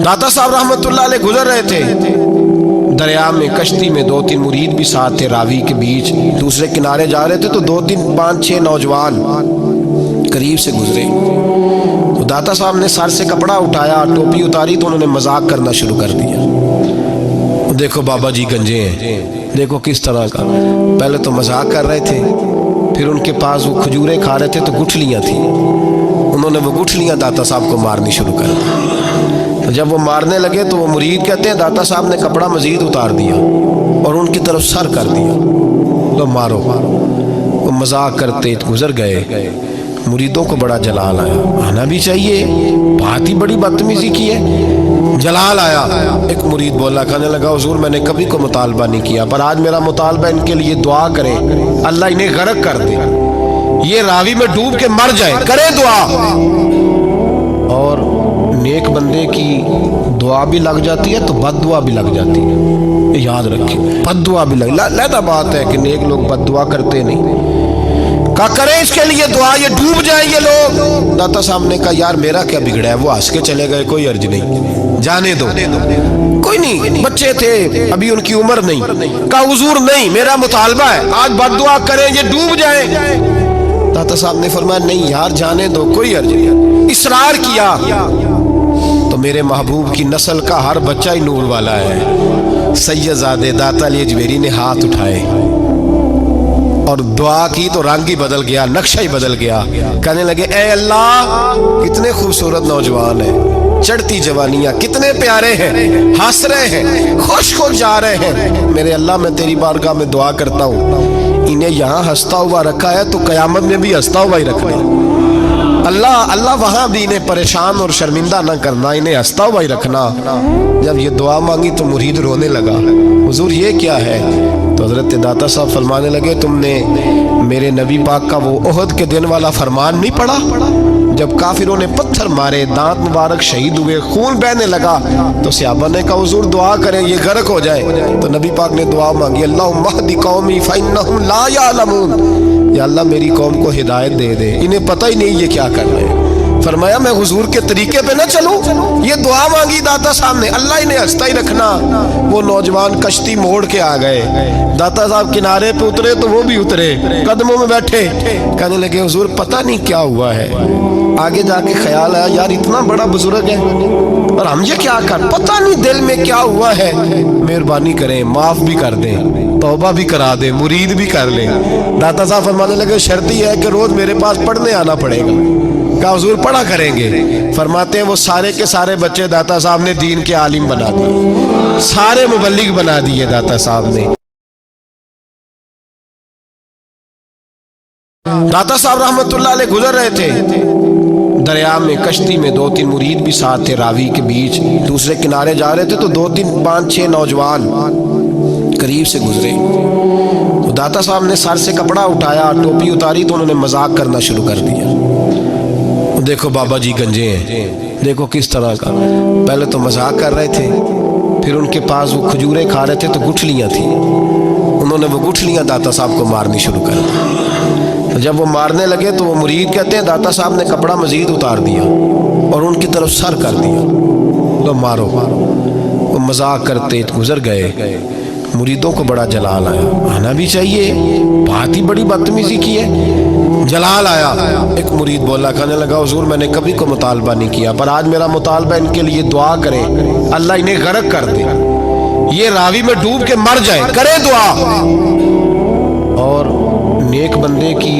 दाता साहब रहमतुल्लाह अलैह गुजर रहे थे, दरिया में कश्ती में 2-3 मुरीद भी साथ थे, रावी के बीच दूसरे किनारे जा रहे थे तो 2-3-5-6 नौजवान करीब से गुजरे। तो दाता साहब ने सर से कपड़ा उठाया, टोपी उतारी तो उन्होंने मजाक करना शुरू कर दिया। देखो बाबा जी गंजे हैं, देखो किस तरह का। पहले तो मजाक कर रहे थे, फिर उनके पास वो खजूरें खा रहे थे तो गुठलियाँ थी, उन्होंने वो गुठलियाँ दाता साहब को मारनी शुरू कर दी। तो जब वो मारने लगे तो वो मुरीद कहते हैं दाता साहब ने कपड़ा मजीद उतार दिया और उनकी तरफ सर कर दिया, तो मारो। वो मजाक करते गुजर गए। मुरीदों को बड़ा जलाल आया, आना भी चाहिए, बात ही बड़ी बदतमीजी की है। जलाल आया, एक मुरीद बोला, कहने लगा हुजूर मैंने कभी को मुतालबा नहीं किया, पर आज मेरा मुतालबा इनके लिए दुआ करें, अल्लाह इन्हें गर्क कर दे, ये रावी में डूब के मर जाए, करे दुआ। और नेक बंदे की दुआ भी लग जाती है तो बद दुआ भी लग जाती है, याद रखें। बद दुआ भी लगा बात है कि नेक लोग बद दुआ करते नहीं। कहा करें इसके लिए दुआ, ये डूब जाए ये लोग। दाता साहब ने कहा यार मेरा क्या बिगड़ा है, वो हंस के चले गए, कोई अर्ज नहीं, जाने दो, कोई नहीं, बच्चे थे अभी उनकी उम्र नहीं। कहा हुजूर नहीं, मेरा मुतालबा है आज बद दुआ करें ये डूब जाए। दाता साहब ने फरमाया नहीं यार जाने दो, कोई अर्ज नहीं। इसरार किया तो मेरे महबूब की नस्ल का हर बच्चा ही नूर वाला है। सैयदजादे दाता अली अजमेरी ने हाथ उठाए और दुआ की तो रंग ही बदल गया, नक्शा ही बदल गया। कहने लगे ए अल्लाह कितने खूबसूरत नौजवान हैं, चढ़ती जवानियां कितने प्यारे हैं, हंस रहे हैं, खुश खुश जा रहे हैं। मेरे अल्लाह मैं तेरी बारगाह में दुआ करता हूँ, इन्हें यहाँ हंसता हुआ रखा है तो कयामत में भी हंसता हुआ ही रखना। अल्लाह अल्लाह वहां भी इन्हें परेशान और शर्मिंदा न करना, इन्हें हंसता हुआ ही रखना। जब ये दुआ मांगी तो मुरीद रोने लगा, हुजूर ये क्या है? तो हजरत दाता साहब फरमाने लगे तुमने मेरे नबी पाक का वो ओहद के दिन वाला फरमान नहीं पढ़ा, जब काफिरों ने पत्थर मारे, दांत मुबारक शहीद हुए, खून बहने लगा, तो सहाबा ने कहा हुजूर दुआ करें ये गर्क हो जाए। तो नबी पाक ने दुआ मांगी, अल्लाहुम्मा हदी कौमी फइन्नहुम ला यअलमून, या अल्लाह मेरी कौम को हिदायत दे दे, इन्हें पता ही नहीं ये क्या कर रहे हैं। फरमाया मैं हुजूर के तरीके पे ना चलूं? ये दुआ मांगी दाता साहब ने, अल्लाह इन्हें हंसता ही रखना। वो नौजवान कश्ती मोड़ के आ गए, दाता साहब किनारे पे उतरे तो वो भी उतरे, कदमों में बैठे, कहने लगे हुजूर पता नहीं क्या हुआ है। आगे जाके ख्याल आया यार इतना बड़ा बुजुर्ग है और हम ये क्या कर, पता नहीं दिल में क्या हुआ है, मेहरबानी करें माफ भी कर दें, तौबा भी करा दे, मुरीद भी कर ले। दाता साहब फरमाने लगे शर्त ही है कि रोज मेरे पास पढ़ने आना पड़ेगा। कहा हुजूर पढ़ा करेंगे। फरमाते हैं वो सारे के सारे बच्चे दाता साहब ने दीन के आलिम बना दिए, सारे मुबल्लिग बना दिए दाता साहब ने। दाता साहब रहमतुल्लाह अलैह गुजर रहे थे, दरिया में कश्ती में 2-3 मुरीद भी साथ थे, रावी के बीच दूसरे किनारे जा रहे थे तो 2-3-5-6 नौजवान करीब से गुजरे। तो दाता साहब ने सर से कपड़ा उठाया, टोपी उतारी तो उन्होंने मजाक करना शुरू कर दिया। देखो बाबा जी गंजे हैं, देखो किस तरह का। पहले तो मजाक कर रहे थे, फिर उनके पास वो खजूरें खा रहे थे तो गुठलियाँ थी, उन्होंने वो गुठलियाँ दाता साहब को मारनी शुरू कर दी। तो जब वो मारने लगे तो वो मुरीद कहते हैं दाता साहब ने कपड़ा मजीद उतार दिया और उनकी तरफ सर कर दिया, तो मारो। वो मजाक करते गुजर गए। मुरीदों को बड़ा जलाल आया, आना भी चाहिए, बात ही बड़ी बदतमीजी की है। जलाल आया, एक मुरीद बोला, कहने लगा हुजूर मैंने कभी को मुतालबा नहीं किया, पर आज मेरा मुतालबा इनके लिए दुआ करें, अल्लाह इन्हें गर्क कर दे, ये रावी में डूब के मर जाए, करे दुआ। और नेक बंदे की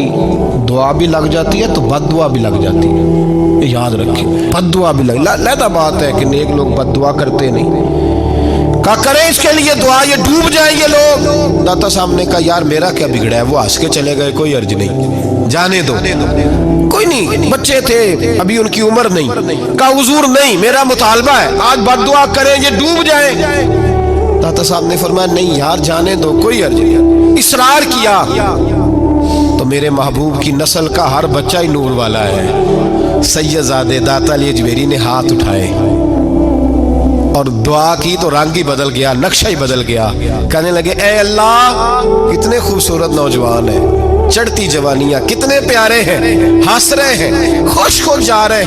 दुआ भी लग जाती है तो बद दुआ भी लग जाती है, याद रखें। बद दुआ भी लगा बात है कि नेक लोग बद दुआ करते नहीं। कहा करें इसके लिए दुआ, ये डूब जाए ये लोग। दाता साहब ने कहा यार मेरा क्या बिगड़ा है, वो हंस के चले गए, कोई अर्ज नहीं, जाने दो, कोई नहीं, बच्चे थे अभी उनकी उम्र नहीं। कहा हुजूर नहीं, मेरा मुतालबा है आज बद दुआ करें ये डूब जाए। दाता साहब ने फरमाया नहीं यार जाने दो, कोई अर्ज नहीं। इसरार किया तो मेरे महबूब की नस्ल का हर बच्चा ही नूर वाला है। सैयदजादे दाता अली अजमेरी ने हाथ उठाए और दुआ की तो रंग ही बदल गया, नक्शा ही बदल गया। कहने लगे ए अल्लाह कितने खूबसूरत नौजवान हैं, चढ़ती जवानियां कितने प्यारे हैं, हंस रहे हैं, खुश खुश जा रहे हैं।